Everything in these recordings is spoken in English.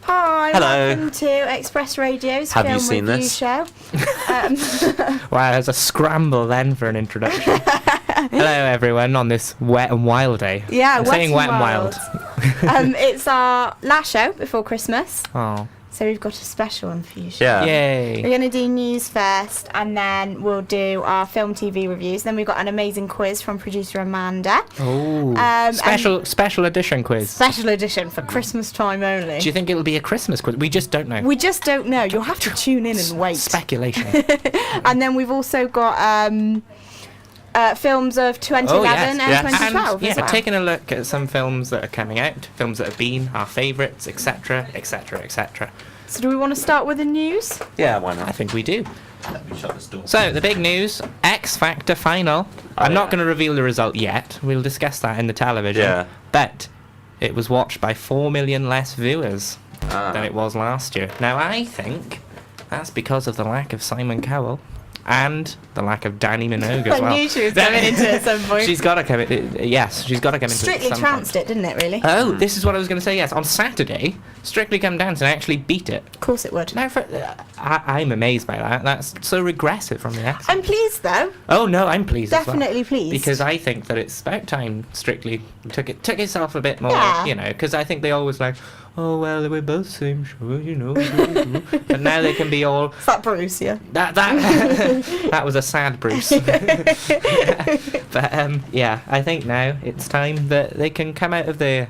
Hi, Hello. welcome to Express Radio's Have you film seen review this? show. Wow, there's a scramble then for an introduction. Hello, everyone, on this wet and wild day. Yeah, I'm saying wet and wild. It's our last show before Christmas, Oh, so we've got a special one for you. Sean. Yeah. yay. We're going to do news first, and then we'll do our film TV reviews. Then we've got an amazing quiz from producer Amanda. Oh, and special edition quiz. Special edition for Christmas time only. Do you think it'll be a Christmas quiz? We just don't know. We just don't know. You'll have to tune in and wait. Speculation. And then we've also got films of 2011 and 2012 And as well. taking a look at some films that are coming out, films that have been our favourites, etc., etc., etc. So do we want to start with the news? Yeah, why I not? think we do. Let me shut this door. So, the big news, X Factor final. I'm not going to reveal the result yet. We'll discuss that in the television. Yeah. But it was watched by 4 million less viewers than it was last year. Now, I think that's because of the lack of Simon Cowell and the lack of Danny Minogue as well. I knew she was coming into it at some point. She's got to come in. Yes, she's got to come into Strictly it at some trounced point. it, didn't it, really? Oh, this is what I was going to say, yes. On Saturday, Strictly Come Dancing actually beat it. Of course it would. Now, I'm amazed by that. That's so regressive from the X. I'm pleased, though. Oh, no, I'm pleased as well. Definitely pleased. Because I think that it's about time Strictly took itself a bit more, Yeah. you know, because I think they always like, oh, well, we're both same show, you know. But now they can be all... Is that Bruce, yeah? That that was a sad Bruce. But, yeah, I think now it's time that they can come out of their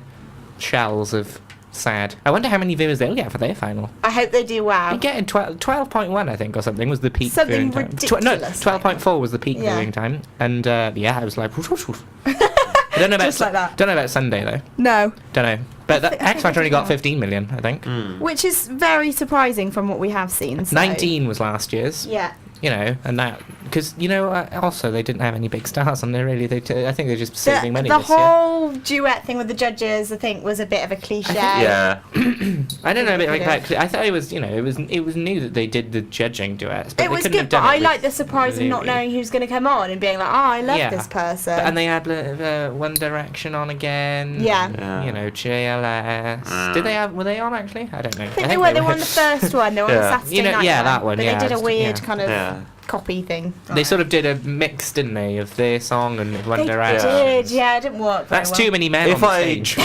shells of sad. I wonder how many viewers they'll get for their final. I hope they do well. They're getting 12.1, I think, or something, was the peak Something viewing time. ridiculous No, like 12.4 was the peak Yeah. viewing time. And, yeah, I was like... I don't know about Just like that. Don't know about Sunday though. No. Don't know. But the I think X Factor only they got are. 15 million, I think. Which is very surprising from what we have seen. So. 19 was last year's. Yeah. You know, and that because you know also they didn't have any big stars on there really. I think they're just saving money The this year. whole duet thing with the judges, I think, was a bit of a cliche. Yeah. I don't know a bit like Yeah. that. 'Cause I thought it was, you know, it was new that they did the judging duets. But It they was couldn't good, have but done it I with like the surprise of not Louis. knowing who's going to come on and being like, oh, I love Yeah. this person. And they had One Direction on again. Yeah. Yeah. You know, JLS. Did they have? Were they on actually? I don't know. I think they were. They were on the first one. They were on the Yeah. Saturday You know, night yeah, one, that one, But yeah, they did a weird yeah. kind of Yeah. copy thing. They sort of did a mix, didn't they, of their song and One They Direction. did, yeah. It didn't work very That's well. too many men If on the I- stage.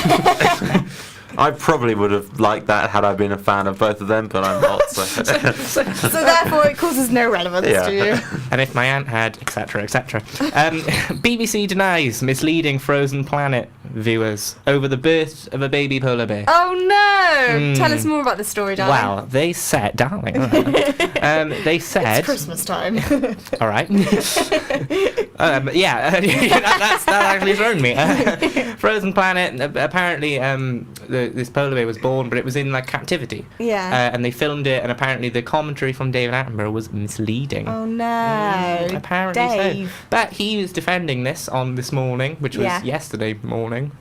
I probably would have liked that had I been a fan of both of them, but I'm not. So. So therefore, it causes no relevance Yeah. to you. And if my aunt had, etc., etc. BBC denies misleading Frozen Planet viewers over the birth of a baby polar bear. Oh no! Hmm. Tell us more about the story, darling. Well, they said, darling, they said, It's Christmas time. all right, yeah, that actually thrown me. Frozen Planet, apparently, this polar bear was born, but it was in like captivity. Yeah. And they filmed it, and apparently the commentary from David Attenborough was misleading. Oh no. Apparently Dave. so. But he was defending this on This Morning, which was Yeah. yesterday morning.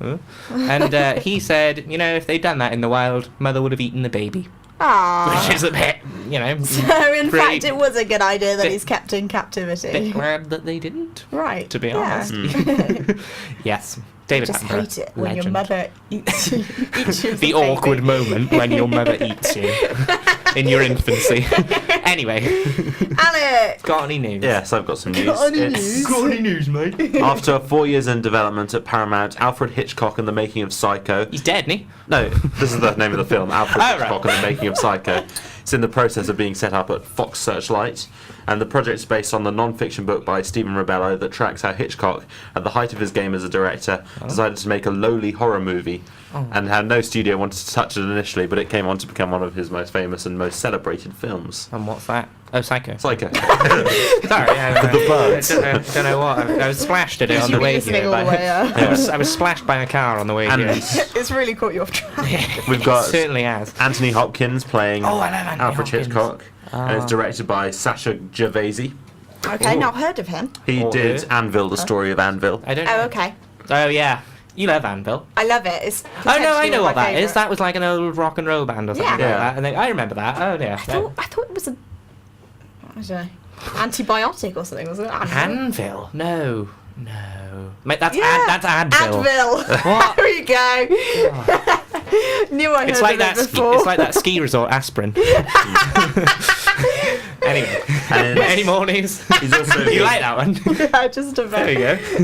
And he said, you know, if they'd done that in the wild, mother would have eaten the baby. Aww. Which is a bit, you know, So in pretty- fact, it was a good idea that bit- he's kept in bit captivity. glad that they didn't, Right. to be yeah. honest. Yes. David Just Attenborough, hate it when your legend. mother eats you. Eats you as The a baby. awkward moment when your mother eats you in your infancy. Anyway, Alex! got any news? Yes, I've got some news. Got any It's- news? Got any news, mate? After 4 years in development at Paramount, Alfred Hitchcock and the Making of Psycho. He's dead, isn't he? No, this is the name of the film, Alfred Oh, right. Hitchcock and the Making of Psycho. It's in the process of being set up at Fox Searchlight, and the project is based on the non-fiction book by Stephen Rebello that tracks how Hitchcock, at the height of his game as a director, decided to make a lowly horror movie, and how no studio wanted to touch it initially, but it came on to become one of his most famous and most celebrated films. And what's that? Oh, Psycho. Psycho. Sorry, I The birds. don't know what. I was splashed at it on You the were way listening here. all the but- way up. I was splashed by a car on the way And here. It's really caught you off track. we've got Certainly has. Anthony Hopkins playing Oh, I love Anthony Alfred Hopkins. Hitchcock, and it's directed by Sasha Gervasi. Okay, Ooh. not heard of him. He Or did who? Anvil, the story of Anvil. I don't Oh, know. okay. Oh, yeah. You love Anvil. I love it. It's Oh, no, I potentially know one what of my that is. favourite. That was like an old rock and roll band or something like Yeah. Yeah. that. And I remember that. Oh, yeah. I thought it was a... I don't know. Antibiotic or something, wasn't it? Anvil? No. No. Mate, that's Yeah. that's Advil. Advil. What? There you go. Knew I heard It's like of it that. before. It's like that ski resort aspirin. Anyway, any more news? He's also You like that one? Yeah, just a bit. There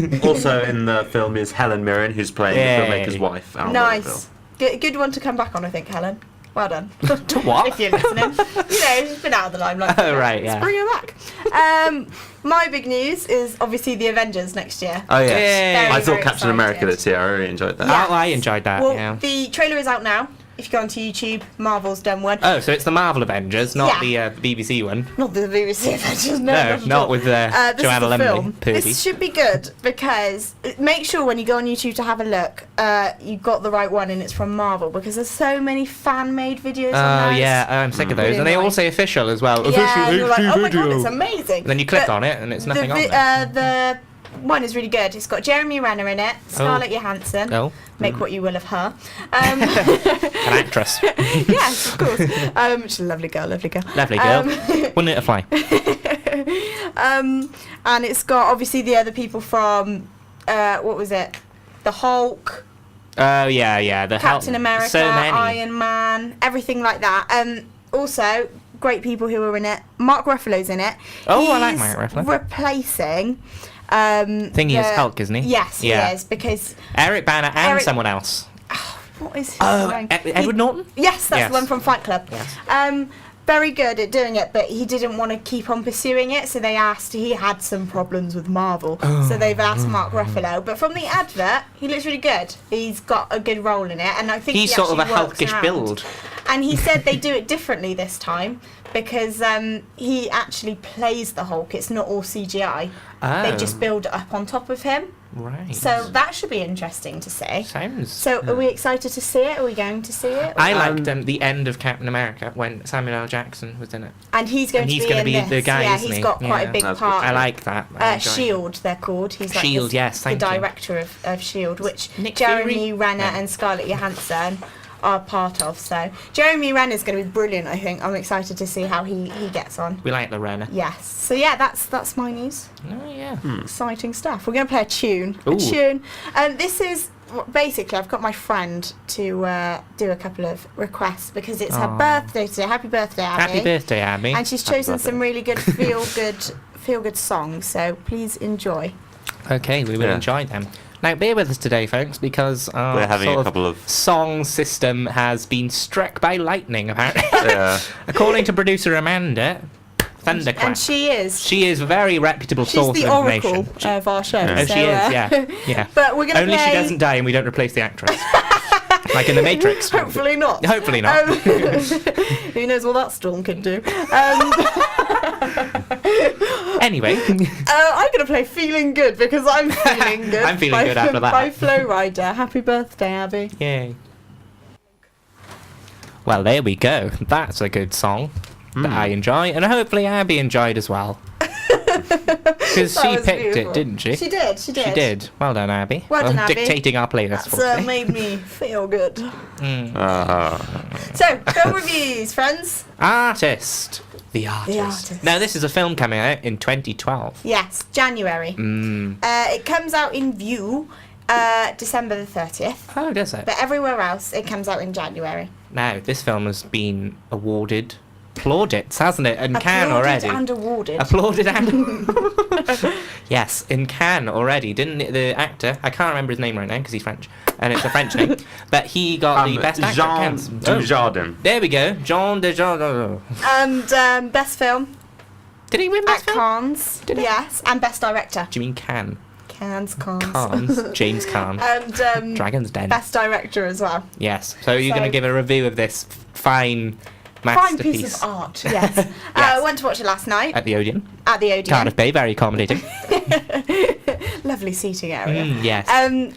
you go. Also in the film is Helen Mirren, who's playing Yay. the filmmaker's wife. Al Nice. Good one to come back on, I think, Helen. Well done. To what? If you're listening. She's been out of the limelight. Oh, right, yeah. Let's bring her back. My big news is obviously the Avengers next year. Oh yes. Yay. I Very, saw very Captain America excited. this year. I really enjoyed that. Yeah. Oh, I enjoyed that. Well, yeah. the trailer is out now. If you go onto YouTube, Marvel's done one. Oh, so it's the Marvel Avengers, not Yeah. the BBC one. Not the BBC Avengers, No, not at not all. with This Joanna is the Lumley. film. Purdy. This should be good because make sure when you go on YouTube to have a look, you got the right one and it's from Marvel because there's so many fan-made videos on Oh those. yeah, I'm sick of those, Really and they all annoying. say official as well. Yeah, Official and you're like, HD oh my god, video. it's amazing. And then you click But on it, and it's nothing on the, there. The one is really good. It's got Jeremy Renner in it, Scarlett Johansson. Oh, Make what you will of her. an actress, Yes, of course. She's a lovely girl, lovely girl. lovely girl. Wouldn't it fly? And it's got obviously the other people from what was it? The Hulk, Oh yeah, the Captain America, So many. Iron Man, everything like that. Also, great people who are in it. Mark Ruffalo's in it. Oh, I like He's Mark Ruffalo. Replacing. Thingy is Hulk, isn't he? Yes, Yeah. he is because Eric Bana and Eric- someone else. what is his Oh, name? Edward Norton. Yes, that's Yes. the one from Fight Club. Yes. Very good at doing it, but he didn't want to keep on pursuing it, so they asked. He had some problems with Marvel, so they've asked Mark Ruffalo. But from the advert, he looks really good. He's got a good role in it, and I think He's he sort of a actually works Hulkish around. build. And he said they do it differently this time because he actually plays the Hulk. It's not all CGI. They Oh. just build it up on top of him. Right. So that should be interesting to see. Sounds. So are we excited to see it? Are we going to see it? I liked the end of Captain America when Samuel L. Jackson was in it. And he's going And to he's be gonna in be this. the guy, yeah, isn't he's he? got quite Yeah. a big That's good. part. I like that. I enjoyed it. Shield, they're called. He's like Shield, yes, the thank you. director of Shield, which Nick Jeremy Fury? Renner Yeah. and Scarlett Johansson are part of. So Jeremy Renner's going to be brilliant. I think I'm excited to see how he gets on. We like the Renner. Yes. So yeah, that's my news. Oh yeah. Exciting stuff. We're going to play a tune. Ooh. A tune. This is basically I've got my friend to do a couple of requests because it's her Aw. birthday today. Happy birthday, Abby. Happy birthday, Abby. And she's Happy chosen birthday. some really good feel good songs. So please enjoy. Okay, we will Yeah. enjoy them. Now, bear with us today, folks, because our We're having sort a of couple of song system has been struck by lightning, apparently. yeah. According to producer Amanda, thunderclap. And she is. She is a very reputable She's source the of oracle information. of our show. Oh, so, she is, yeah. Yeah. But we're going to Only play. she doesn't die and we don't replace the actress. Like in The Matrix. Hopefully not. Hopefully not. Who knows what that storm could do? Anyway, I'm going to play Feeling Good because I'm feeling good. I'm feeling good after that. By Flow Rider. Happy birthday, Abby. yay. Well, there we go. That's a good song that I enjoy, and hopefully Abby enjoyed as well. Because That she was picked beautiful. it, didn't she? She did. She did. Well done, Abby. Well done, Abby. Dictating our playlist That's for us. made me feel good. Uh, So, film reviews, friends. Artist. The artist. Artist. Now, this is a film coming out in 2012. Yes, January. It comes out in View December the 30th. Oh, does it? But everywhere else, it comes out in January. Now, this film has been awarded plaudits, hasn't it? In Cannes Applauded already. and awarded. Applauded and... Yes, in Cannes already. Didn't the actor... I can't remember his name right now because he's French. And it's a French name. But he got the best actor at Jean Cannes. Dujardin. There we go. Jean Dujardin. And best film Did he win at best film? Cannes. Did he? Yes, and best director. Do you mean Cannes? Cannes. Cannes. James Caan. And Dragon's Den. best director as well. Yes. So you're So- going to give a review of this fine Fine masterpiece piece of art, yes. Yes. I went to watch it last night at the Odeon. at the Odeon. Cardiff Bay, very accommodating. Lovely seating area. Yes.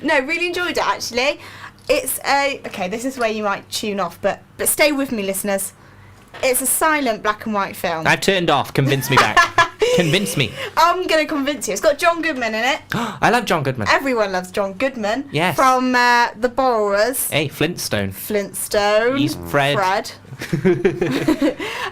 No, really enjoyed it actually. It's okay. This is where you might tune off, but stay with me, listeners. It's a silent black and white film. I've turned off. Convince me back. Convince me. I'm gonna convince you. It's got John Goodman in it. I love John Goodman. Everyone loves John Goodman. Yes. From The Borrowers. Hey, Flintstone. Flintstone. He's Fred.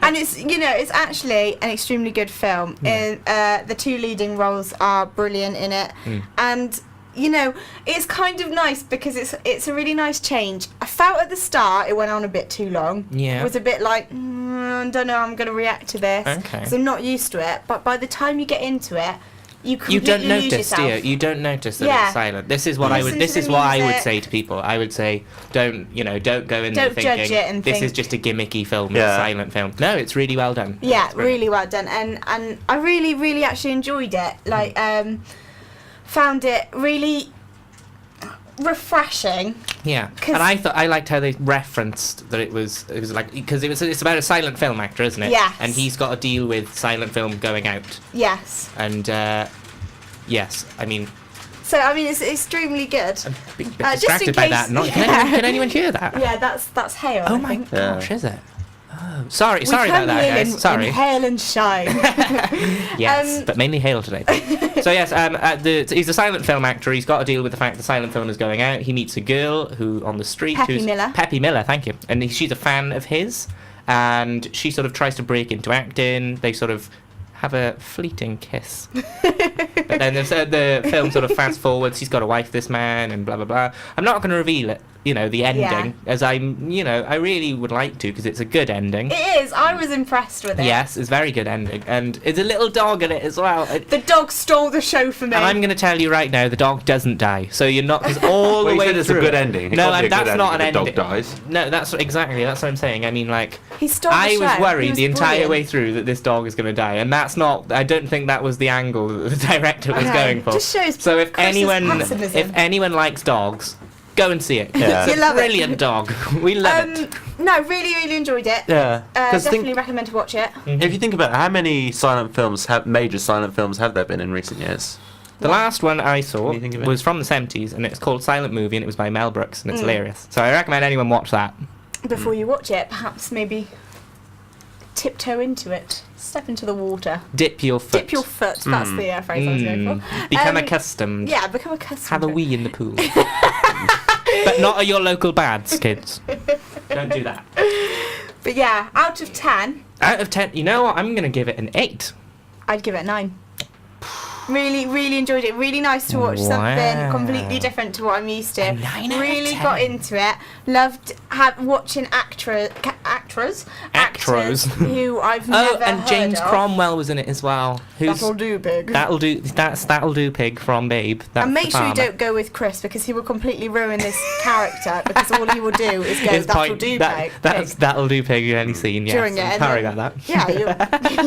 And it's actually an extremely good film. The two leading roles are brilliant in it, and it's kind of nice because it's a really nice change. felt at the start it went on a bit too long. Yeah. It was a bit like, I don't know how I'm going to react to this. Okay. Because I'm not used to it. But by the time you get into it, you completely You don't lose notice, do yourself. you? You don't notice that Yeah. it's silent. This is what I would. Listen This to is the what I would music. say to people. I would say, don't go in there Don't thinking judge it and this is think- just a gimmicky film, Yeah. it's a silent film. No, it's really well done. Yeah, It's brilliant. really well done. And I really, really actually enjoyed it. Like, found it really refreshing. Yeah, 'Cause- and I liked how they referenced that it was like because it's about a silent film actor, isn't it? Yes. And he's got to deal with silent film going out, Yes. and yes, I mean, So, I mean, it's extremely good. I'm being a bit Just in distracted by case- that. Not, yeah. can anyone hear that? Yeah, that's hail. Oh I my think. gosh, is it? Oh, sorry We about come that, here guys. Sorry. in hail and shine. Yes, but mainly hail today. So yes, he's a silent film actor. He's got to deal with the fact the silent film is going out. He meets a girl who on the street, Peppy who's Miller. Peppy Miller, thank you. And she's a fan of his, and she sort of tries to break into acting. They sort of have a fleeting kiss, but then the film sort of fast forwards. He's got a wife, this man, and blah blah blah. I'm not going to reveal it. The ending, Yeah. as I really would like to because it's a good ending. It is. I was impressed with it. Yes, it's a very good ending, and it's a little dog in it as well. The dog stole the show for me. And I'm going to tell you right now, the dog doesn't die. So you're not, because all Well, the you way said it's a through good it- ending. It No, can't be a and that's good not an ending ending. if the dog dies. No, that's what I'm saying. I mean, like, He stole the I show. was He worried was the entire brilliant. way through that this dog is going to die, and that's not. I don't think that was the angle that the director was I know. going for. Just shows So if Chris's pessimism. anyone likes dogs, go and see it. Yeah. It's You love a it. brilliant dog. We love it. No, really, really enjoyed it. Yeah. Definitely recommend to watch it. If you think about it, how many major silent films have there been in recent years? The last one I saw Can you think of it? was from the 70s, and it's called Silent Movie, and it was by Mel Brooks, and it's Mm. hilarious. So I recommend anyone watch that. Before you watch it, perhaps maybe tiptoe into it. Step into the water. Dip your foot. Dip your foot. That's the phrase I was going for. Become Um, accustomed. Yeah, become accustomed. Have a to it. wee in the pool. But not at your local baths, kids. Don't do that. But yeah, out of 10, Out of 10, you know what? I'm going to give it an 8. I'd give it a 9. Really, really enjoyed it. Really nice to watch Wow. something completely different to what I'm used to. A 9 out of Really 10. got into it. Loved watching actors who I've never and heard James of. Cromwell was in it as well. Who's That'll do, big. That'll do Pig from Babe. That's And make the sure you farmer. don't go with Chris because he will completely ruin this character because all he will do is go, His that'll point- do, that- that's pig. That'll do Pig in any scene, yes. During it, I'm and sorry then- about that. Yeah,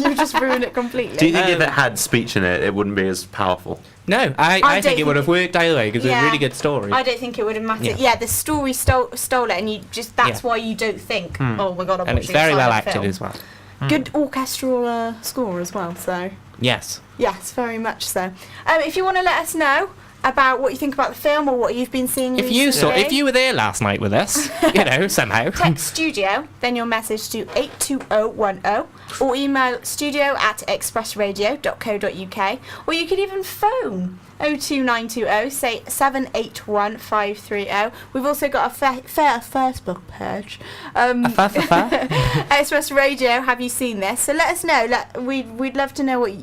you just ruin it completely. Do you think if Um, it had speech in it, it wouldn't be as powerful? No, I don't think it would have think- worked either way because it's Yeah. a really good story. I don't think it would have mattered. Yeah. Yeah, the story stole it, and you that's Yeah. why you don't think, oh my god, I'm and it's watching very a well silent acted film. as well. Good orchestral score as well. So Yes. yes, very much so. If you want to let us know about what you think about the film or what you've been seeing If you were there last night with us, somehow. text studio, then your message to 82010 or email studio@expressradio.co.uk, or you could even phone 02920 say 781530. We've also got a Facebook page. Express Radio, have you seen this? So let us know. We'd love to know what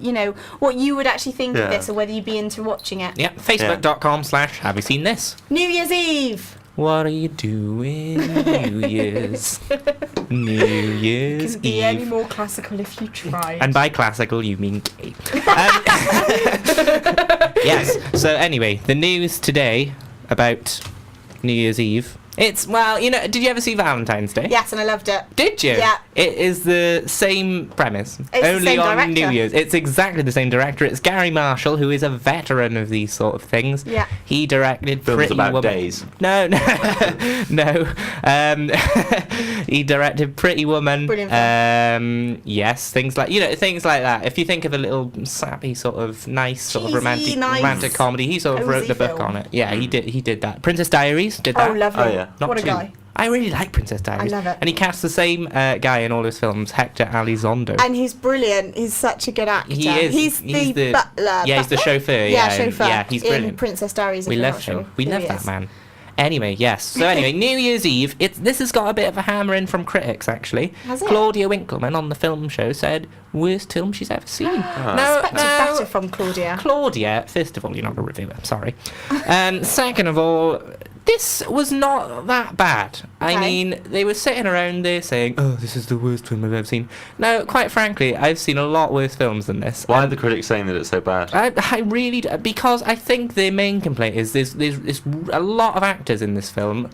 you would actually think of Yeah. this, or whether you'd be into watching it. Yeah, facebook.com/have you seen this? New Year's Eve. What are you doing New Year's? New Year's Couldn't be any Eve. more classical if you tried. And by classical, you mean gay. Yes, so anyway, the news today about New Year's Eve. It's, did you ever see Valentine's Day? Yes, and I loved it. Did you? Yeah. It is the same premise, It's the only same on director. New Year's. It's exactly the same director. It's Gary Marshall, who is a veteran of these sort of things. Yeah. He directed Films Pretty about Woman. days. No. He directed Pretty Woman. Brilliant film. Yes, things like that. If you think of a little sappy sort of nice sort of Cheesy, nice, romantic comedy, he sort of wrote cozy the book film. on it. Yeah, he did that. Princess Diaries did that. Oh, lovely. Oh, yeah. Not what a two. guy. I really like Princess Diaries. I love it. And he cast the same guy in all his films, Hector Elizondo. And he's brilliant. He's such a good actor. He is. He's the butler. Yeah, he's the chauffeur. Yeah, chauffeur. Yeah, he's in brilliant. Princess Diaries. We if you're love not him. sure We who love he that is. man. Anyway, yes. So anyway, New Year's Eve. This has got a bit of a hammer in from critics, actually. Has it? Claudia Winkleman on the film show said, worst film she's ever seen. Expected better from Claudia. Claudia, first of all, you're not a reviewer, sorry. And second of all, This was not that bad. I Okay. mean, they were sitting around there saying, "Oh, this is the worst film I've ever seen." Now, quite frankly, I've seen a lot worse films than this. Why are the critics saying that it's so bad? I really because I think their main complaint is there's a lot of actors in this film,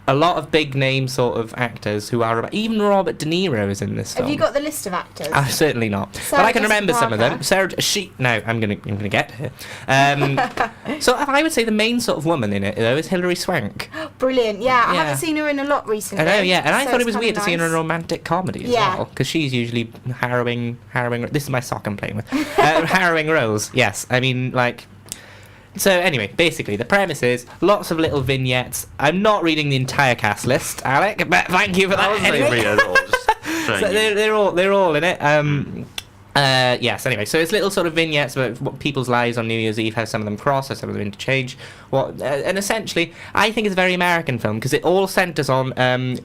a lot of big name sort of actors who are even Robert De Niro is in this film. Have you got the list of actors? Certainly not, Sarah but I can Jessica remember some of them. Parker. No, I'm gonna get to her. So I would say the main sort of woman in it though is Hilary Swank. Brilliant. Yeah, I Yeah. haven't seen her in a lot recently. I know, yeah, and I so thought it it's was kinda weird to see her in a nice. romantic comedy as Yeah. well, because she's usually harrowing. This is my sock I'm playing with. Harrowing roles. Yes, I mean like. So anyway, basically the premise is lots of little vignettes. I'm not reading the entire cast list, Alec, but thank you for I that. wasn't Anyway. reading it at all. Just showing So you. they're all in it. Yes. Anyway, so it's little sort of vignettes about what people's lives on New Year's Eve, how some of them cross, how some of them interchange. And essentially, I think it's a very American film because it all centres on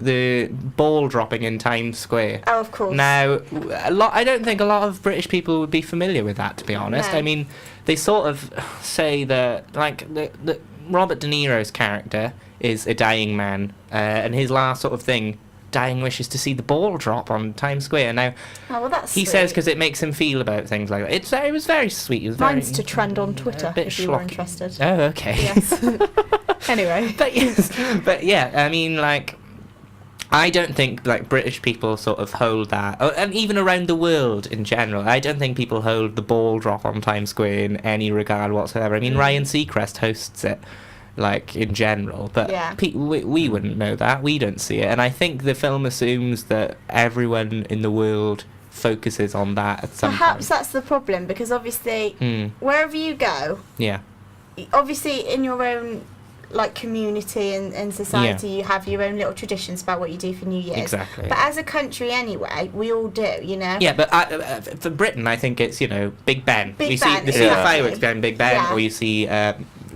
the ball dropping in Times Square. Oh, of course. Now, I don't think a lot of British people would be familiar with that, to be honest. No. I mean, they sort of say that, like, the Robert De Niro's character is a dying man, and his last sort of thing, dying wish, is to see the ball drop on Times Square. Now, Oh, well, that's he sweet. says because it makes him feel about things like that. It was very sweet. It was Mine's very, to trend on Twitter, a bit if you were schlocky. interested. Oh, okay. Yes. Anyway. But yes, but yeah, I mean, like, I don't think like British people sort of hold that, and even around the world in general, I don't think people hold the ball drop on Times Square in any regard whatsoever. I mean, Ryan Seacrest hosts it, like, in general, but Yeah. we wouldn't know that. We don't see it, and I think the film assumes that everyone in the world focuses on that at some Perhaps point. that's the problem, because obviously, wherever you go, Yeah. obviously in your own like community and society, you have your own little traditions about what you do for New Year's. Exactly. But as a country anyway, we all do, you know? Yeah, but for Britain, I think it's, Big Ben. Big you Ben, see the yeah. fireworks behind Big Ben, Yeah. or you see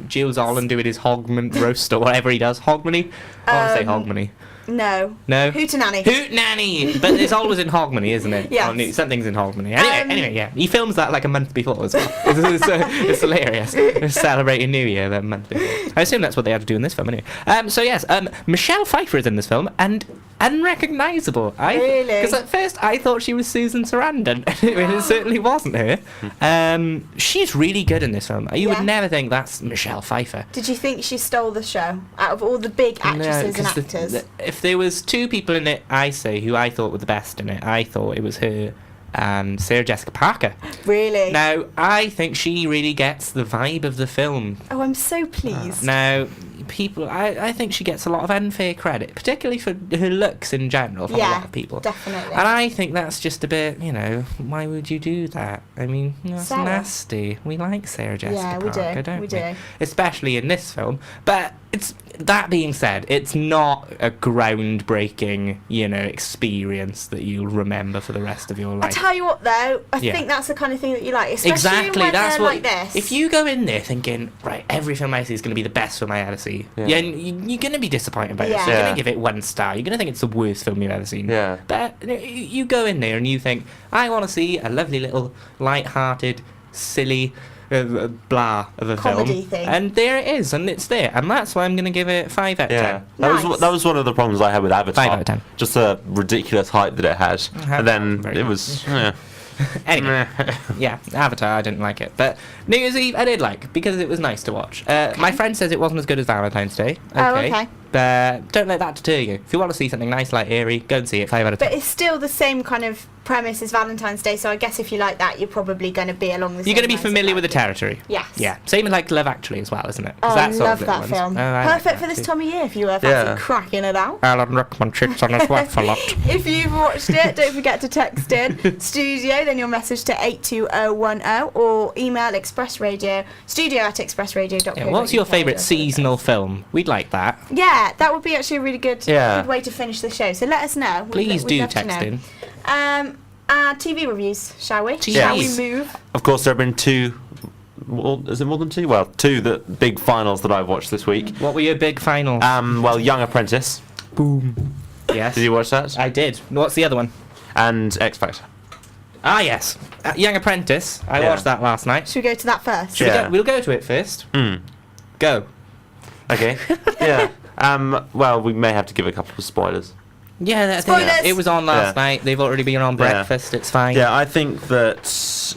Jules Holland doing his hogman roast or whatever he does. Hogmanay? I want to say hogmanay. No. No? Hootenanny. Hootenanny! But it's always in Hogmanay, isn't it? Yes. Or something's in Hogmanay. Anyway, yeah. He films that like a month before as well. It's hilarious. They're celebrating New Year a month before. I assume that's what they had to do in this film anyway. So yes, Michelle Pfeiffer is in this film, and unrecognisable. Really? Because at first I thought she was Susan Sarandon, and it certainly wasn't her. She's really good in this film. You Yeah. would never think that's Michelle Pfeiffer. Did you think she stole the show out of all the big actresses and 'cause actors? if there was two people in it, who I thought were the best in it, I thought it was her and Sarah Jessica Parker. Really? Now, I think she really gets the vibe of the film. Oh, I'm so pleased. Now, I think she gets a lot of unfair credit, particularly for her looks in general from a Yeah, lot of people. definitely. And I think that's just a bit, why would you do that? I mean, that's Sarah. nasty. We like Sarah Jessica Yeah, we do, Parker, don't we do. Especially in this film. But that being said, it's not a groundbreaking, experience that you'll remember for the rest of your I life. tell you what, though, I Yeah. think that's the kind of thing that you like, especially Exactly, when that's they're what. like this. If you go in there thinking, right, every film I see is going to be the best film I ever see, Yeah. you're going to be disappointed by this. Yeah. You're Yeah. going to give it 1 star. You're going to think it's the worst film you've ever seen. Yeah. But you go in there and you think, I want to see a lovely little light-hearted, silly blah of a Comedy film, thing. and there it is, and it's there, and that's why I'm going to give it 5 out of 10. Yeah, Nice. that was one of the problems I had with Avatar. 5 out of 10. Just the ridiculous hype that it had, and then Very it good. was. Yeah. Anyway, yeah, Avatar, I didn't like it, but New Year's Eve I did like, because it was nice to watch. My friend says it wasn't as good as Valentine's Day. Oh, okay. But don't let that deter you. If you want to see something nice, like eerie, go and see it. 5 out of 10. But it's still the same kind of premise as Valentine's Day, so I guess if you like that, you're probably going to be along the same You're going to be lines as familiar with the that. territory. Yes. Yeah. Same with like Love Actually as well, isn't it? 'Cause Oh, I that's sort love of that little film. ones. Oh, I like Perfect for that this too. time of year if you were fancy Yeah. cracking it out. Alan Rickman cheats on his wife a lot. If you've watched it, don't forget to text in studio, then your message to 82010, or email studio@expressradio.co.uk. Yeah, what's your favourite seasonal film? We'd like that. Yeah, that would be actually a really good, Yeah. good way to finish the show. So let us know. Please We'd do love to text know. in. TV reviews, shall we? TVs. Shall we move? Of course, there have been two. Is it more than two? Well, two big finals that I've watched this week. What were your big finals? Well, Young Apprentice. Boom. Yes. Did you watch that? I did. What's the other one? And X Factor. Ah, yes. Young Apprentice. I Yeah. watched that last night. Should we go to that first? Should we Yeah. go, we'll go to it first. Hmm. Go. Okay. Yeah. Well, we may have to give a couple of spoilers. Yeah, Spoilers! it was on last night. They've already been on breakfast. It's fine. Yeah, I think that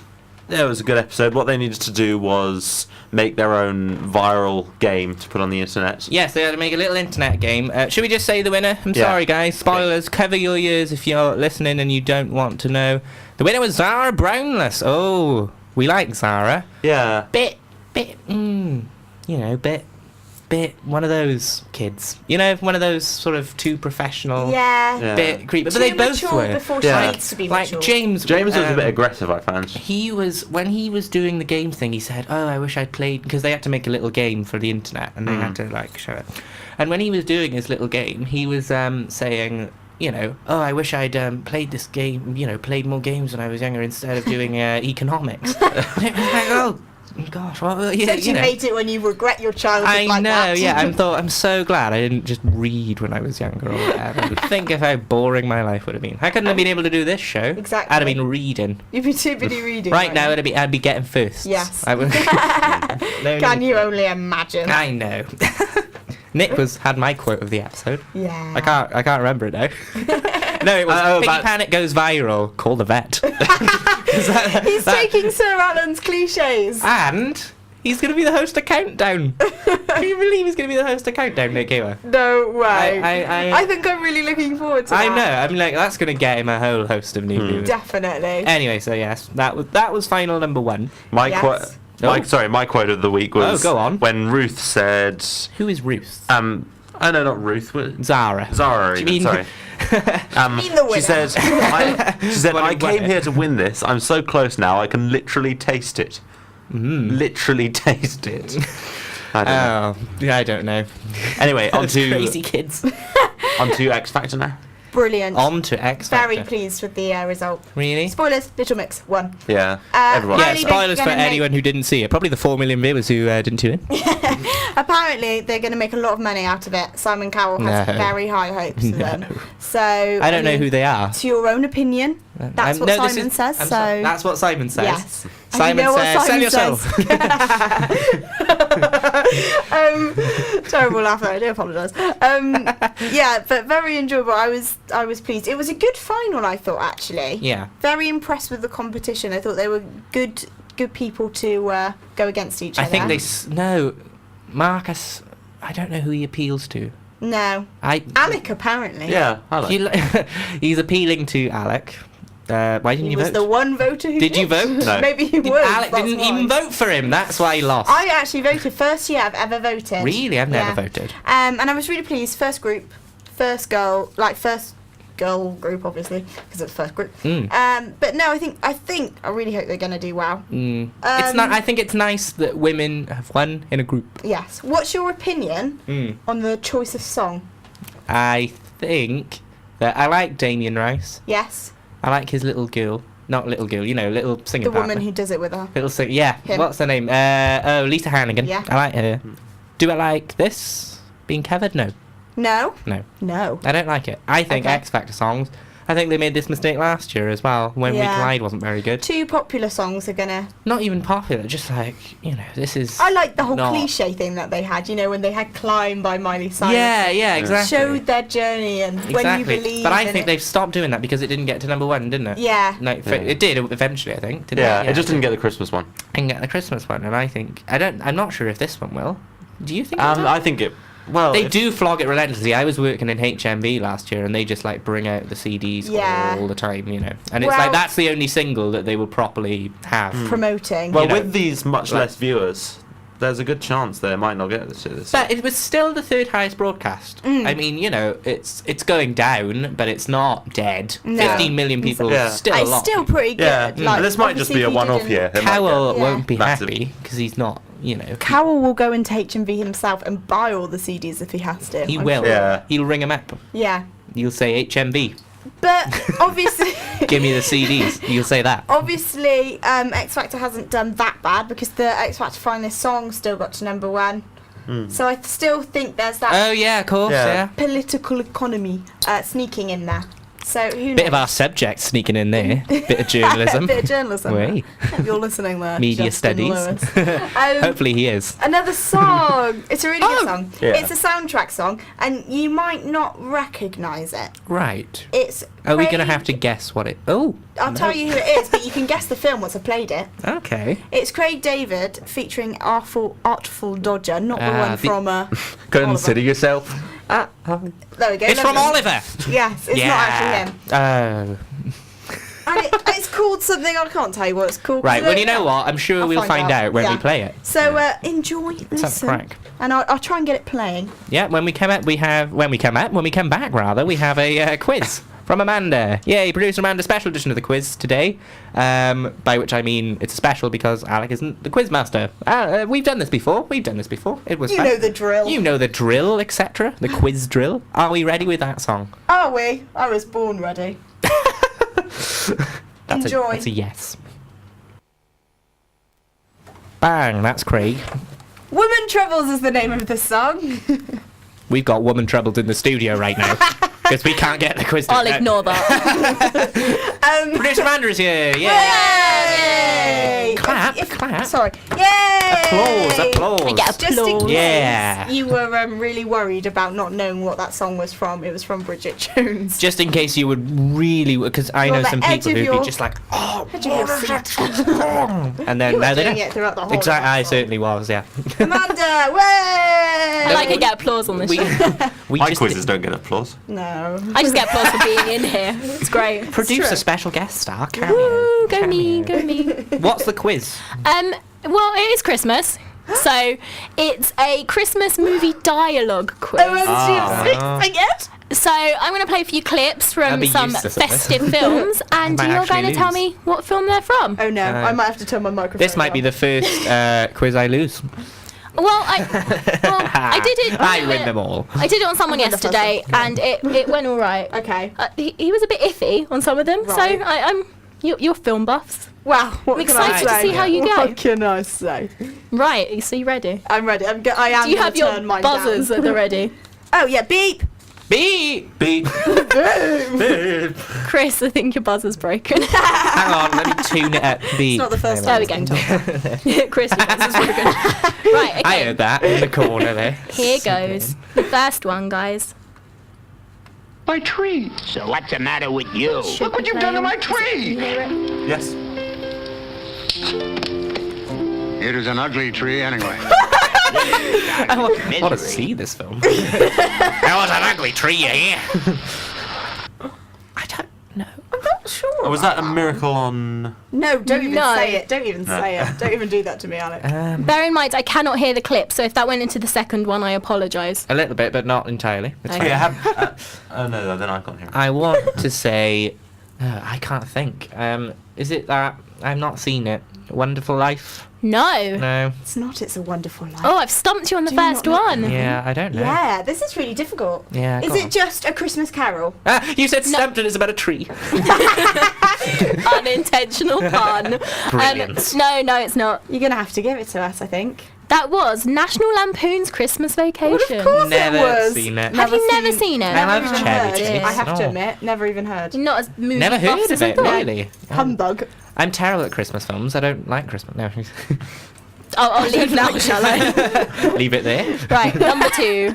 it was a good episode. What they needed to do was make their own viral game to put on the internet. Yes, they had to make a little internet game. Should we just say the winner? I'm sorry, guys. Spoilers. Cover your ears if you're listening and you don't want to know. The winner was Zara Brownless. Oh, we like Zara. Yeah. Bit, one of those kids. One of those sort of too professional. Yeah. Bit creepy. But Too they both mature were. before she needs to be Like mature. James. James was a bit aggressive, I found. When he was doing the game thing, he said, "Oh, I wish I'd played," because they had to make a little game for the internet and they had to show it. And when he was doing his little game, he was saying, "Oh, I wish I'd played this game. Played more games when I was younger instead of doing economics." And it was like, oh gosh, well, yeah, Said you hate it when you regret your childhood I like know, that. yeah. I'm so glad I didn't just read when I was younger or whatever. Think of how boring my life would have been. I couldn't have been able to do this show. Exactly. I'd have been reading. You'd be too busy reading. Right now, I'd be getting firsts. Yes. I would. Can you only imagine? I know. Nick had my quote of the episode. Yeah. I can't remember it now. No, it was Piggy Panic goes viral. Call the vet. He's taking Sir Alan's cliches. And he's going to be the host of Countdown. Can you believe he's going to be the host of Countdown, Nick Ewer? No way. I think I'm really looking forward to that. I know. I'm like, that's going to get him a whole host of new viewers. Definitely. Anyway, so yes, that was final number 1. My quote of the week was go on. When Ruth said, Who is Ruth? I know, not Ruth. Zara. Zara. Do you mean- Sorry. Mean the winner. She said, I won came it. here to win this. I'm so close now. I can literally taste it. Literally taste it. I don't know. Yeah, I don't know. Anyway, on Those to crazy kids. X Factor now. Brilliant. On to X Factor. Very pleased with the result. Really? Spoilers, Little Mix, 1. Yeah. Everyone. Yeah, Apparently spoilers they're for gonna anyone who didn't see it. Probably the 4 million viewers who didn't tune in. Apparently, they're going to make a lot of money out of it. Simon Cowell has No. very high hopes for them. So I don't know who they are. To your own opinion, that's what No, this Simon is- says. I'm So sorry, that's what Simon says. yes. And Simon you know what says, Simon sell yourself. Terrible laugh there, I do apologise. Yeah, but very enjoyable. I was pleased. It was a good final, I thought, actually. Yeah. Very impressed with the competition. I thought they were good people to go against each other. I think no, Marcus. I don't know who he appeals to. No. Alec, apparently. Yeah, I like. He's appealing to Alec. Why didn't He you was vote? the one voter who Did you vote? No. Maybe he was. Alec that's didn't why. even vote for him. That's why he lost. I actually voted. First year I've ever voted. Really? I've never Yeah. voted. And I was really pleased. First girl group, obviously, because it's first group. But no, I really hope they're going to do well. It's not. I think it's nice that women have won in a group. Yes. What's your opinion on the choice of song? I think that I like Damien Rice. Yes. I like his little girl. Not little girl, little singing The partner. woman who does it with her. Little sing. Yeah. Him. What's her name? Lisa Hannigan. Yeah. I like her. Do I like this being covered? No. No. No. No. I don't like it. I think Okay. X Factor songs. I think they made this mistake last year as well when We Yeah. Collide wasn't very good. Two popular songs are gonna. Not even popular. Just like this is. I like the whole not- cliche thing that they had. When they had "Climb" by Miley Cyrus. Yeah, exactly. Showed their journey and when you believe. But I in think it. they've stopped doing that because it didn't get to number 1, didn't it? Yeah. Like Yeah. it did eventually, I think. Didn't Yeah, it? it just didn't get the Christmas one. Didn't get the Christmas one, and I'm not sure if this one will. Do you think? It will? I think it. Well, They do flog it relentlessly. I was working in HMV last year, and they just bring out the CDs Yeah. all the time, And it's Well- that's the only single that they will properly have. promoting. Well, you know, with these much like- less viewers, there's a good chance they might not get this year. But it was still the 3rd highest broadcast. I mean, it's going down, but it's not dead. No. 15 million people, Yeah. is still a It's lot. still pretty good. Yeah, Like, and this might just obviously be a if he one-off didn't- year. They might Cowell Yeah. won't be massive. happy because he's not. Cowell will go into HMV himself and buy all the CDs if he has to. He I'm will. sure. Yeah. He'll ring him up. Yeah. You'll say HMV. But obviously, Give me the CDs. You'll say that. obviously, X Factor hasn't done that bad because the X Factor finalist song still got to number 1. So I still think there's that Oh yeah, of course. Yeah. Yeah. political economy sneaking in there. So who knows? Bit of our subject sneaking in there. Bit of journalism. Bit of journalism. Wait. If you're listening there. Media Justin studies. Lewis. Hopefully he is. Another song. It's a really good song. Yeah. It's a soundtrack song, and you might not recognise it. Right. It's. Are we going to Craig- have to guess what it... Oh. I'll tell you who it is, but you can guess the film once I've played it. Okay. It's Craig David featuring Artful Dodger, not the one the- from. Consider yourself. There we go. It's from lovely. Oliver. Yes, it's not actually him. Oh. And it's called something, I can't tell you what it's called. Right, well, you know what? I'm sure I'll we'll find out when we yeah. play it. So enjoy, listen, crack. and I'll try and get it playing. Yeah, when we come back, we have a quiz from Amanda. Yay, producer Amanda, special edition of the quiz today. By which I mean it's a special because Alec isn't the quiz master. We've done this before. It was You fun. know the drill. You know the drill, etc. The quiz drill. Are we ready with that song? Are we? I was born ready. Enjoy. That's a yes. Bang, that's Craig. Woman Troubles is the name of the song. We've got woman troubled in the studio right now because we can't get the quiz. I'll ignore that. Producer Amanda is here. Yay! Yay! Clap, If- clap. Sorry. Yay! Applause. I get Just in applause. case Yeah. you were really worried about not knowing what that song was from, it was from Bridget Jones. Just in case you would really, because I You're know the some edge people of who'd your- be just like, oh, Edge of your seat. and then You were no, they doing don't. it throughout the whole Exactly, I song. certainly was. Yeah. Amanda, way! I like to get applause on this we show. we My just quizzes don't get applause. No. I just get applause for being in here. It's great. produce true. a special guest star. Cameo. Woo, go me, Cameo. go me. What's the quiz? Well, it is Christmas, so it's a Christmas movie dialogue quiz. Forget? So I'm going to play a few clips I'll from be some useless at this. festive films, and might you're actually going to tell lose. me what film they're from. Oh no, I might have to turn my microphone This might be the first quiz I lose. Well, I did it. I win them all. I did it on someone I win the first yesterday, and it went all right. Okay. He was a bit iffy on some of them, Right. so I'm. You're film buffs. Wow, what I'm can I excited to say? see how you go. What can I say? Right, so you ready? I'm ready. I am Do you gonna have your turn mine buzzers down. at the ready? Oh yeah, beep. Beep. Beep. Beep. Chris, I think your buzzer's broken. Hang on, let me tune it up. Beep. It's not the first There time. we it's go. been told. Chris, your buzzer's broken. Right, okay. I heard that in the corner there. Here goes. The first one, guys. My tree. So what's the matter with you? Look what you've done to my tree. Yes. It is an ugly tree anyway. I want to see this film. That was an ugly tree, yeah. I don't know. I'm not sure. Oh, was that a miracle on? No, don't even No. say it. Don't even No. say it. Don't even do that to me, Alec. Bear in mind, I cannot hear the clip, so if that went into the second one, I apologise. A little bit, but not entirely. It's Okay. Yeah, oh no, then I can't hear it. I want to say, I can't think. Is it that I've not seen it? Wonderful Life? No. No. It's not. It's a Wonderful Life. Oh, I've stumped you on the Do you first not one. Yeah, I don't know. Yeah, this is really difficult. Yeah, Is go it on. just A Christmas Carol? You said stumped and it's about a tree. Unintentional pun. Brilliant. No, it's not. You're gonna have to give it to us, I think. That was National Lampoon's Christmas Vacation. Well, of course Never it was. seen it. Have you never seen it? I Never love even cherry heard. cheese. I have to Oh. admit, never even heard. You're not as movie Never buffs heard as of I it, thought. really. Humbug. I'm terrible at Christmas films. I don't like Christmas. No. I'll leave now, shall I? Leave it there. Right, number 2.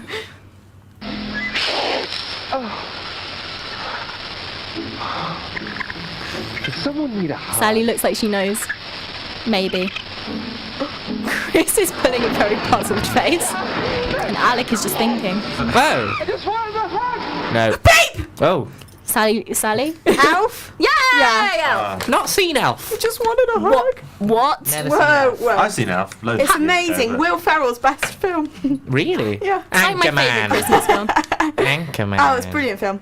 Does someone need a hug? Sally looks like she knows. Maybe. Chris is putting a very puzzled face. And Alec is just thinking. Whoa. I just wanted a hug. No. Beep! Oh. Sally? Alf? Yeah! Yeah. Not seen Elf. Just wanted a hug. What? Never seen Whoa, Elf. whoa. I've seen Alf. Loads It's of times, amazing. but- Will Ferrell's best film. Really? Yeah. Like my favourite Anchorman. Christmas film. Anchorman. Oh, it's a brilliant film.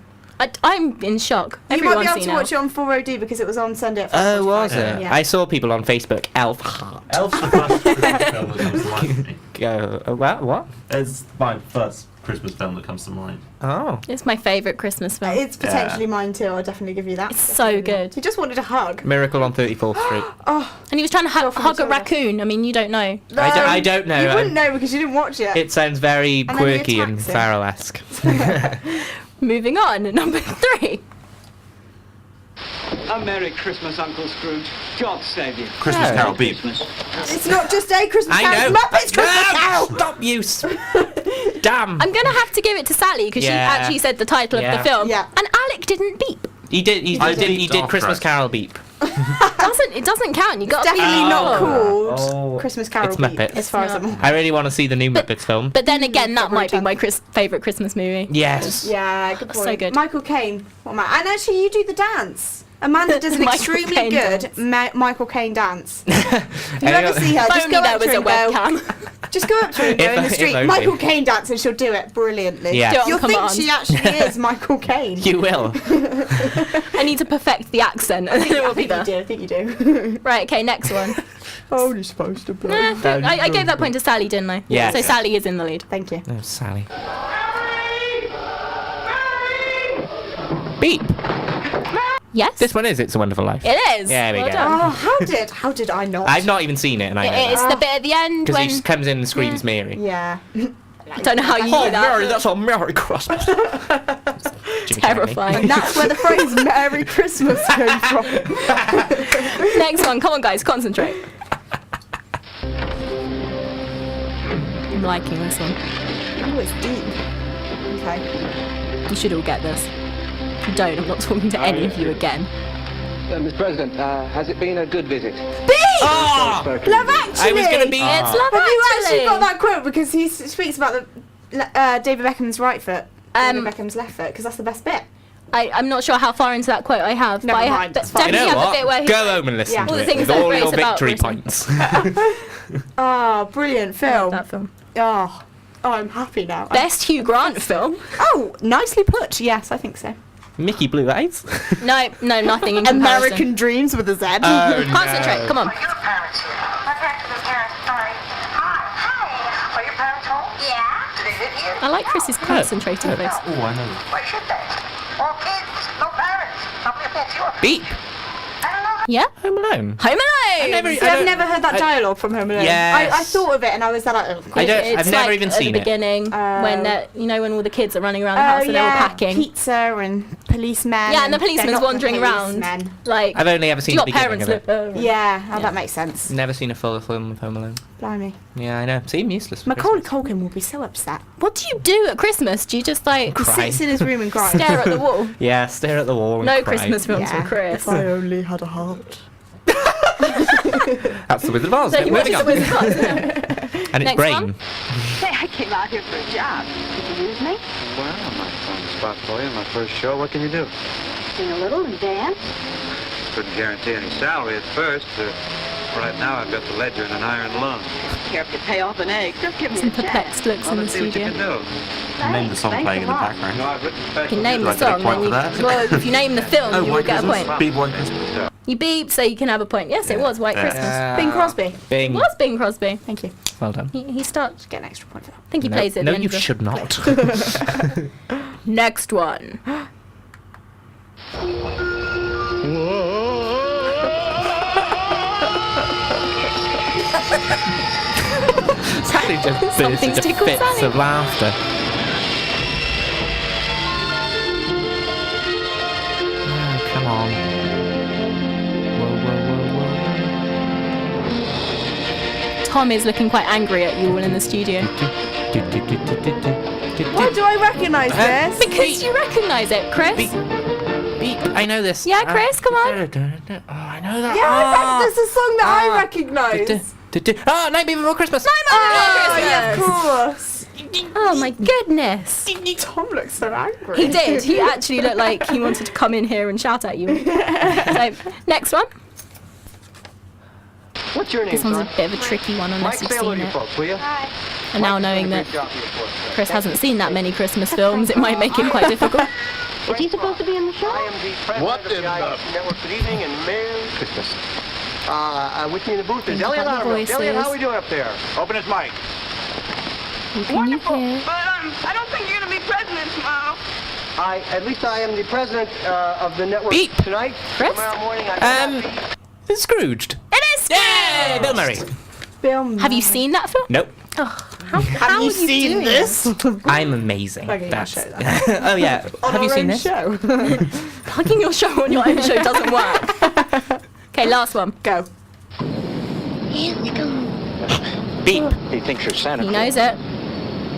I'm in shock. You might Everyone's be able seen to watch it. it on 4OD because it was on Sunday at Oh, was Friday. it? Yeah. I saw people on Facebook. Elf Heart. Elf's the first Christmas film that comes to mind for me. Go. What? It's my first Christmas film that comes to mind. Oh. It's my favourite Christmas film. It's potentially mine too. I'll definitely give you that. It's so good. He just wanted a hug. Miracle on 34th Street. Oh, And he was trying to Sure, from hug a each other. raccoon. I mean, you don't know. no. I don't know. You wouldn't know because you didn't watch it. It sounds very And then he quirky and attacks him. Farrell-esque. Moving on, number 3. A Merry Christmas, Uncle Scrooge. God save you. Christmas Carol beep. It's not just a Christmas I Carol. know. Muppets Christmas Carol. Stop you. Damn. I'm gonna have to give it to Sally because she actually said the title of the film. Yeah. And Alec didn't beep. He did. He beeped did after Christmas it. Carol beep. It doesn't count. You got Definitely not Oh. called Christmas Carol. It's beep, Muppets. as far as I'm aware. I really want to see the new Muppets film. But then again, that might be my favourite Christmas movie. Yes. Yeah, good point. So good. Michael Caine. What am I? And actually, you do the dance. Amanda does an Michael extremely Caine good dance. Michael Caine dance. If you ever see her, If just only go there up was to her a and go. webcam. Just go up to her and go in the If street. only. Michael Caine dance, and she'll do it brilliantly. Yeah. Do it on You'll think command. she actually is Michael Caine. You will. I need to perfect the accent, and then it will be there. I think you do. Right. Okay. Next one. Only supposed to be. I gave that point to Sally, didn't I? Yes. So Sally is in the lead. Thank you. Oh, Sally. Beep. Yes. This one is It's a Wonderful Life. It is. There we Well go. done. Oh, how did I not? I've not even seen it, and I know It's the bit at the end because when he just comes in and screams Mary. Yeah. I don't know how you knew that. that's a Merry Christmas. Terrifying. And that's where the phrase Merry Christmas came from. Next one. Come on, guys. Concentrate. I'm liking this one. Oh, it's deep. Okay. You should all get this. If you don't, I'm not talking to any of you again. Mr. President, has it been a good visit? Oh! Love Actually. I was going to be... It's Love Have you Actually. actually got that quote? Because he speaks about the David Beckham's right foot, David Beckham's left foot, because that's the best bit. I'm not sure how far into that quote I have, Never but I mind, have it's fine. You definitely know have the bit where what? he Go home and listen Yeah. to All the it things with that all Grace your about victory Britain. points. Oh, brilliant film. that film. Oh, I'm happy now. Best Hugh Grant film. Oh, nicely put. Yes, I think so. Mickey Blue Eyes. No, nothing in comparison. American Dreams with a Z. Oh, Concentrate, come on. Are your parents here? My parents are parents. Sorry. Hi. Are your parents home? Yeah. Do they live here? I like Chris's concentrating face. Oh, I know. Why should they? All kids, no parents. How many offense you are? Beep. I don't know. Yeah? Home Alone. Home Alone! See, I've never heard that dialogue from Home Alone. Yes. I thought of it and I was like, oh, I don't. It's I've never like even at seen the it. beginning when when all the kids are running around the house and they're all packing. Pizza and policemen. Yeah, and the they're policeman's not wandering the around. policemen. Like, I've only ever do seen your the beginning parents of it. live? Yeah, that makes sense. Never seen a full film of Home Alone. Blimey. Yeah, I know. Seem useless. For Macaulay Christmas. Culkin will be so upset. What do you do at Christmas? Do you just like He Cry. sits in his room and cries. stare at the wall? Yeah, stare at the wall. And No cry. Christmas films Yeah. for Chris. If I only had a heart. That's the Wizard of Oz. So he Moving watches on. the Wizard of Oz, isn't it? And it's Next Brain. one. Say, I came out here for a job. Could you use me? Well, I might find a spot for you. My first show. What can you do? Sing a little and dance. Couldn't guarantee any salary at first. Right now, I've got the ledger and an iron lung. Care if you pay off an egg. Just give me Some a chance. perplexed looks in the Let's see what you studio. can do. Name the song Thanks playing a in the lot. background. I've written You can name the Like, get a song, point then for that? well, if you name the film, you will White get a Christmas. point. Beep White Christmas. You beep, so you can have a point. Yes, it was White Christmas. Bing Crosby. Bing. It was Bing Crosby. Thank you. Well done. He starts. Get an extra point for that. I think he No, plays it. at no, the end you of the- should not. Next one. Sally just burst Something's into tickled fits Sally. of laughter. Oh, come on. Whoa, whoa, whoa, Tom is looking quite angry at you all in the studio. whoa. Why do I recognise this? Because you recognise it, Chris. Beep. Beep. I know this. Yeah, Chris, come on. Oh, I know that. Yeah, there's a song that I recognise. Oh, Night Before Christmas. Oh, yeah, of course. Oh my goodness. Tom looks so angry. He did. He actually looked like he wanted to come in here and shout at you. So, next one. What's your name, This one's a son? bit of a tricky one unless Mike, you've say hello seen to you it. folks, will you? And now knowing that Chris hasn't seen that many Christmas films, it might make it quite difficult. Is he supposed to be in the show? I am the president What of the in the- IAC Network. Good evening and Merry Christmas. With me in the booth is Think Elliot about the Oliver. Elliot, voices. how are we doing up there? Open his mic. Who can you hear? But I don't think you're gonna be president tomorrow. At least I am the president of the network Beep. tonight. Chris? Tomorrow morning I It's Scrooged. It is Yay, Bill Murray. Bill Have you seen that film? Nope. Oh, Have you seen doing this? I'm amazing. Okay, I'll show that. Oh yeah. On Have you our seen own this? show. Plugging your show on your own show doesn't work. Okay, last one. Go. Beep. He thinks you're Santa He Claus. knows it.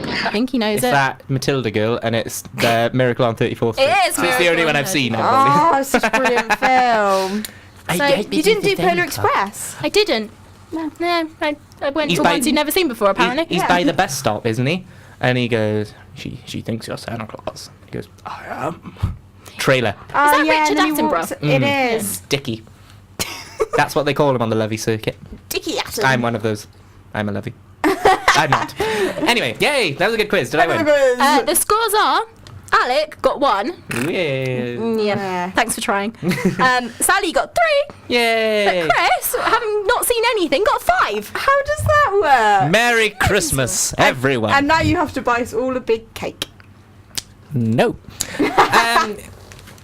I think he knows It's it. that Matilda girl, and it's the Miracle on 34th Street. It is So it's the Miracle only on one I've 34th. seen. Oh, it's such a brilliant film. So, You didn't do Polar Express. I didn't. No, I went He's to by- ones you've never seen before, apparently. He's by the bus stop, isn't he? And he goes, she thinks you're Santa Claus. He goes, I am. Trailer. Oh, that Richard and then he Attenborough? walks- It is. Dickie. That's what they call him on the Lovey circuit. Dickie Atom. I'm one of those. I'm a Lovey. I'm not. Anyway, yay! That was a good quiz. Did I win? The scores are Alec got 1. Yeah. Yeah. Thanks for trying. Sally got 3. Yay! But Chris, having not seen anything, got 5. How does that work? Merry Christmas, everyone. And now you have to buy us all a big cake. No.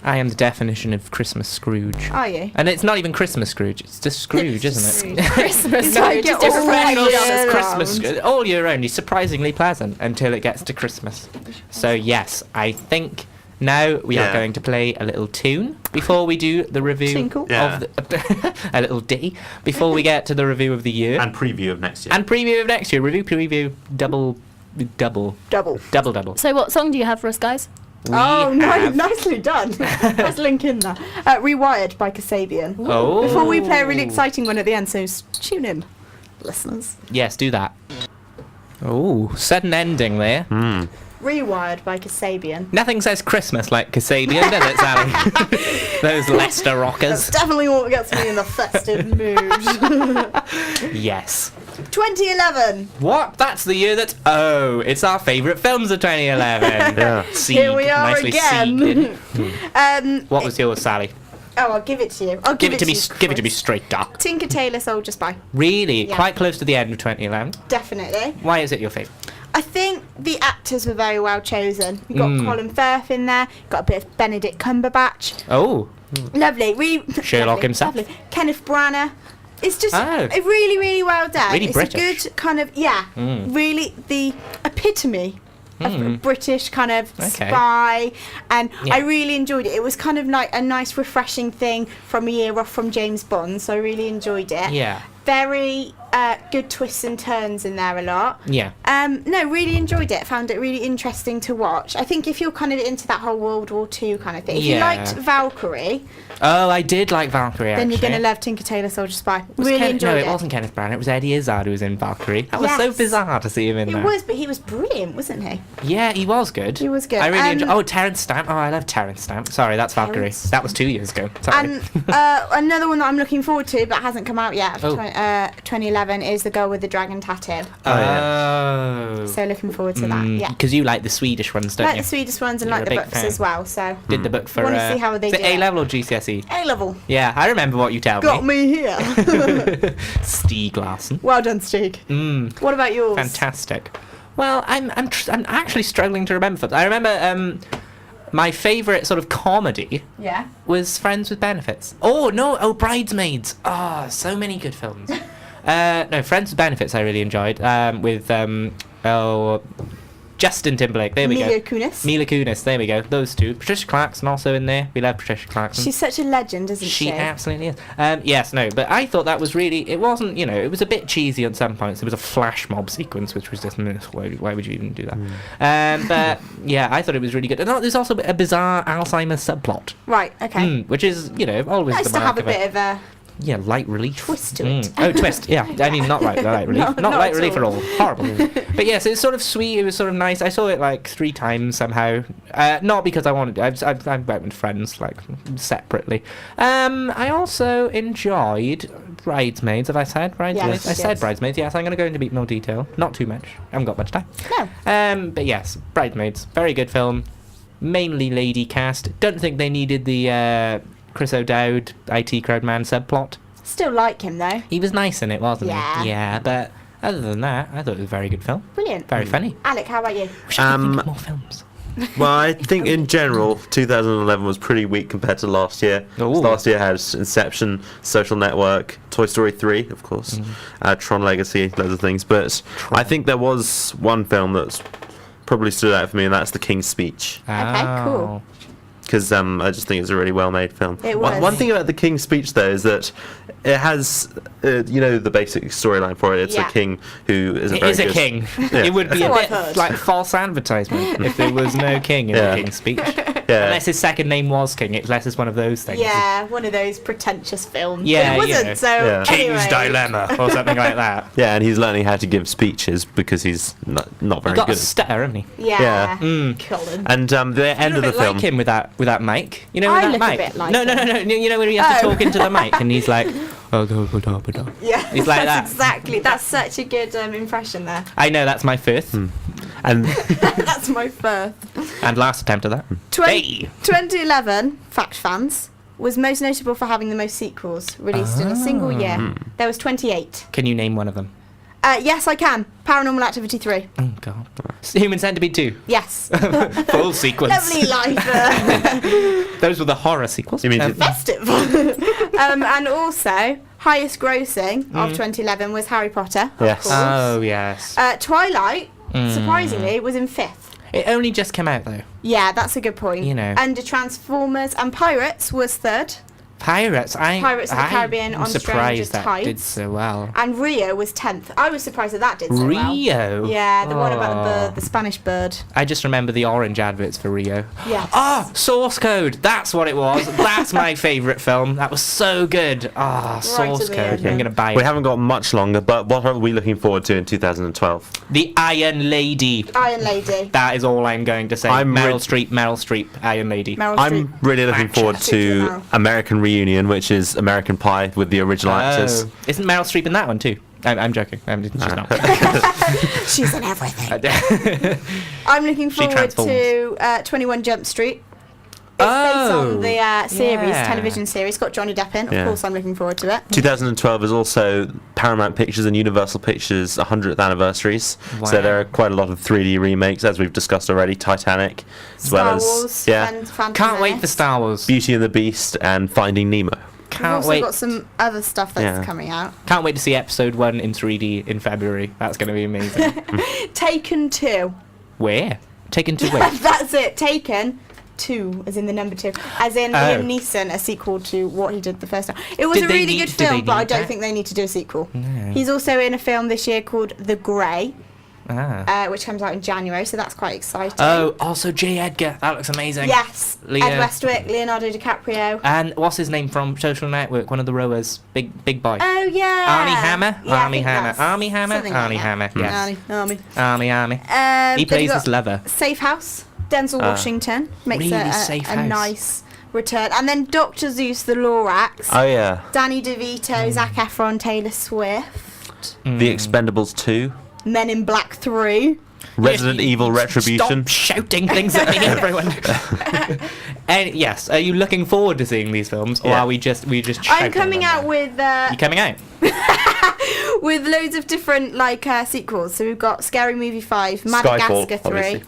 I am the definition of Christmas Scrooge. Are you? And it's not even Christmas Scrooge, it's just Scrooge, isn't it? Christmas No, Scrooge get is different all from right, anyone yeah. else's. Christmas Scrooge. All year round, he's surprisingly pleasant until it gets to Christmas. So yes, I think now we are going to play a little tune before we do the review Tinkle. of the, a little ditty before we get to the review of the year And preview of next year. and preview of next year. Review, preview, double. Double. So what song do you have for us, guys? We Oh, have- nicely done. Let's link in there. Rewired by Kasabian. Oh. Before we play a really exciting one at the end, so tune in, listeners. Yes, do that. Oh, sudden ending there. Rewired by Kasabian. Nothing says Christmas like Kasabian, does it, Sally? Those Leicester rockers. Definitely what gets me in the festive mood. Yes. 2011. What? That's the year that... Oh, it's our favourite films of 2011. Yeah. Here we are nicely again. seeded. What was yours, Sally? Oh, I'll give it to you. I'll Give it to me. you, Give it to me Chris. straight, Doc. Tinker Tailor Soldier Spy. Really? Yeah. Quite close to the end of 2011. Definitely. Why is it your favourite? I think the actors were very well chosen. You got Colin Firth in there. Got a bit of Benedict Cumberbatch. Oh. Lovely. Sherlock lovely, himself. Lovely. Kenneth Branagh. It's just Oh. really, really well done. Really it's British. a good kind of really the epitome of a British kind of Okay. spy, and Yeah. I really enjoyed it. It was kind of like a nice, refreshing thing from a year off from James Bond, so I really enjoyed it. Yeah. Very good twists and turns in there a lot. Yeah. No, really enjoyed it. Found it really interesting to watch. I think if you're kind of into that whole World War II kind of thing, if you Yeah. liked Valkyrie, Oh, I did like Valkyrie, actually. then you're going to love Tinker Tailor Soldier Spy. Was Really Ken- enjoyed No, it. it wasn't Kenneth Branagh. It was Eddie Izzard who was in Valkyrie. That was so Yes. bizarre to see him in It there. was, but he was brilliant, wasn't he? Yeah, he was good. He was good. I really enjoyed. Oh, Terrence Stamp. Oh, I love Terrence Stamp. Sorry, that's Valkyrie. Terrence That was 2 years ago. Sorry. And another one that I'm looking forward to, but hasn't come out yet, Oh. 2011, is The Girl with the Dragon Tattoo. Oh. So looking forward to that. Yeah. Because you like the Swedish ones, don't Like you? the Swedish ones and You're like a the big books fan. as well. So Did the book for. Wanna see how they is it do it. A level or GCSE? A level. Yeah, I remember what you tell Got me. me here. Stieg Larsson. Well done, Stig. What about yours? Fantastic. Well, I'm actually struggling to remember. I remember my favourite sort of comedy Yeah. was Friends with Benefits. Oh no! Oh, Bridesmaids. Oh, so many good films. No, Friends with Benefits I really enjoyed. With Justin Timberlake. There we Mila go. Kunis. Mila Kunis. There we go. Those two. Patricia Clarkson also in there. We love Patricia Clarkson. She's such a legend, isn't she? She absolutely is. Yes, no, but I thought that was really. It wasn't, it was a bit cheesy at some points. There was a flash mob sequence, which was just. Why would you even do that? But yeah, I thought it was really good. And there's also a bizarre Alzheimer's subplot, Right. Okay. which is, always Nice the to mark have a of bit of a. yeah, light relief. Twist to it. Oh, twist. Yeah, I mean not light relief. No, not not light at relief at all. all. Horrible. But yes, it's sort of sweet. It was sort of nice. I saw it like 3 times somehow. Not because I wanted. I went with friends like separately. I also enjoyed Bridesmaids. Have I said Bridesmaids? Yes, I said yes. Bridesmaids. Yes, I'm going to go into a bit more detail. Not too much. I haven't got much time. No. But yes, Bridesmaids. Very good film. Mainly lady cast. Don't think they needed the Chris O'Dowd IT crowd man subplot. Still like him though. He was nice in it, wasn't Yeah. he? Yeah, but other than that, I thought it was a very good film. Brilliant. Very funny. Alec, how about you? Wish I could think of more films. Well, I think in general, 2011 was pretty weak compared to last year. Ooh. Last year had Inception, Social Network, Toy Story 3, of course, Tron Legacy, loads of things. But I think there was one film that's probably stood out for me, and that's The King's Speech. Okay, cool. Because I just think it's a really well-made film. It was. One thing about The King's Speech, though, is that it has, the basic storyline for it. It's a king who isn't very good. It is a king. Yeah. It would be a That's what bit I've heard. like false advertisement if there was no king in The King's Speech. Yeah. Unless his second name was King, unless it's one of those things. Yeah, one of those pretentious films. Yeah, But it you wasn't, know. so Yeah. anyway. King's Dilemma or something like that. Yeah, and he's learning how to give speeches because he's not very He's got good. a stutter, hasn't he? Yeah. Yeah. Colin. And the end of the A bit film. like him with that mic. You know, I with that look a mic. bit like no. You know when he has to Oh. talk into the mic and he's like, Yeah, He's like that. Exactly. That's such a good impression there. I know that's my fifth And That's my first. and last attempt at that. 2011, fact fans, was most notable for having the most sequels released in a single year. There was 28. Can you name one of them? Yes, I can. Paranormal Activity 3. Oh god. Human Centipede 2. Yes. Full sequence. Lovely life. Those were the horror sequels. You mean Festive. And also, highest grossing of 2011 was Harry Potter. Of Yes. course. Oh yes. Twilight, surprisingly, was in 5th. It only just came out though. Yeah, that's a good point. You know. Under Transformers and Pirates was 3rd. Pirates. Pirates of the Caribbean I'm on surprised Stranger that did Tides. so well. And Rio was 10th. I was surprised that did so well. Rio. Yeah, the one about the Oh. bird, the Spanish bird. I just remember the orange adverts for Rio. Yes. Oh, Source Code. That's what it was. That's my favourite film. That was so good. Source at the Code. end. I'm gonna buy we it. haven't got much longer, but what are we looking forward to in 2012? The Iron Lady. Iron Lady. That is all I'm going to say. I'm Meryl Streep, Iron Lady. Meryl I'm Streep. really looking Action. forward Picture to Meryl. American Reunion, which is American Pie with the original actors. Isn't Meryl Streep in that one too? I'm joking. She's not. She's in everything. I'm looking forward transforms. to 21 Jump Street. It's based on the series, yeah. television series. Got Johnny Depp in. Of Yeah. course, I'm looking forward to it. 2012 is also Paramount Pictures and Universal Pictures' 100th anniversaries. Wow. So there are quite a lot of 3D remakes, as we've discussed already. Titanic, as Star well as Wars and Phantom Can't wait Menace. for Star Wars. Beauty and the Beast and Finding Nemo. We've Can't also wait. got some other stuff that's Yeah. coming out. Can't wait to see episode 1 in 3D in February. That's going to be amazing. Taken 2. Where? Taken to where? That's it. Taken 2, as in the number 2. As in Liam Neeson, a sequel to what he did the first time. It was Did a they really need- good did they film, but I need don't that? think they need to do a sequel. No. He's also in a film this year called The Grey, Ah. which comes out in January, so that's quite exciting. Oh, also J. Edgar. That looks amazing. Yes, Leo. Ed Westwick, Leonardo DiCaprio. And what's his name from Social Network? One of the rowers. Big boy. Oh yeah. Armie Hammer? Yeah, I Armie think Hammer. that's Armie Hammer? something Armie like Hammer, that. yes. Armie. Army. He Then plays you've this got lover. Safe House. Denzel Washington makes Really a Safe a House. nice return, and then Dr. Zeus, the Lorax. Oh yeah. Danny DeVito, Zac Efron, Taylor Swift. The Expendables 2. Men in Black 3. Resident Evil Retribution. Stop shouting things at me, everyone. And yes, are you looking forward to seeing these films, or Yeah. are we just shouting I'm coming them out now? with You coming out? with loads of different sequels. So we've got Scary Movie 5, Madagascar 3, obviously.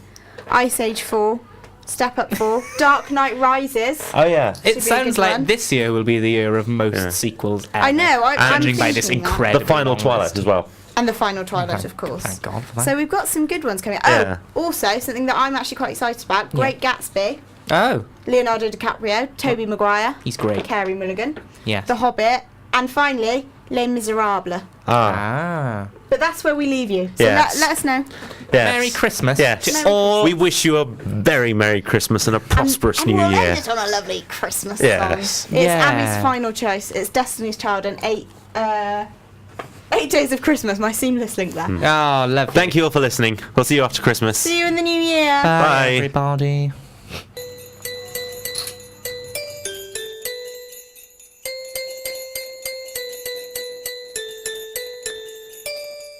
Ice Age 4, Step Up 4, Dark Knight Rises. Oh yeah. It Should be a sounds good like one. this year will be the year of most Yeah. sequels ever. I know, I'm Judging by this thinking that. incredible The Final long Twilight list. as well. And the final Twilight, Thank- of course. Thank God for that. So we've got some good ones coming out. Yeah. Oh, also something that I'm actually quite excited about. Great Gatsby, Oh, Leonardo DiCaprio, Tobey Maguire, he's great. Carey Mulligan, Yes. The Hobbit, and finally Les Miserables. Ah. But that's where we leave you. So Yes. let us know. Yes. Merry Christmas Yes. to Merry all. We wish you a very Merry Christmas and a prosperous and New we'll Year. end it on a lovely Christmas Yes. song. It's Yeah. Abby's final choice. It's Destiny's Child and 8 Days of Christmas. My seamless link there. Oh, lovely. Thank you all for listening. We'll see you after Christmas. See you in the new year. Bye, Bye. everybody.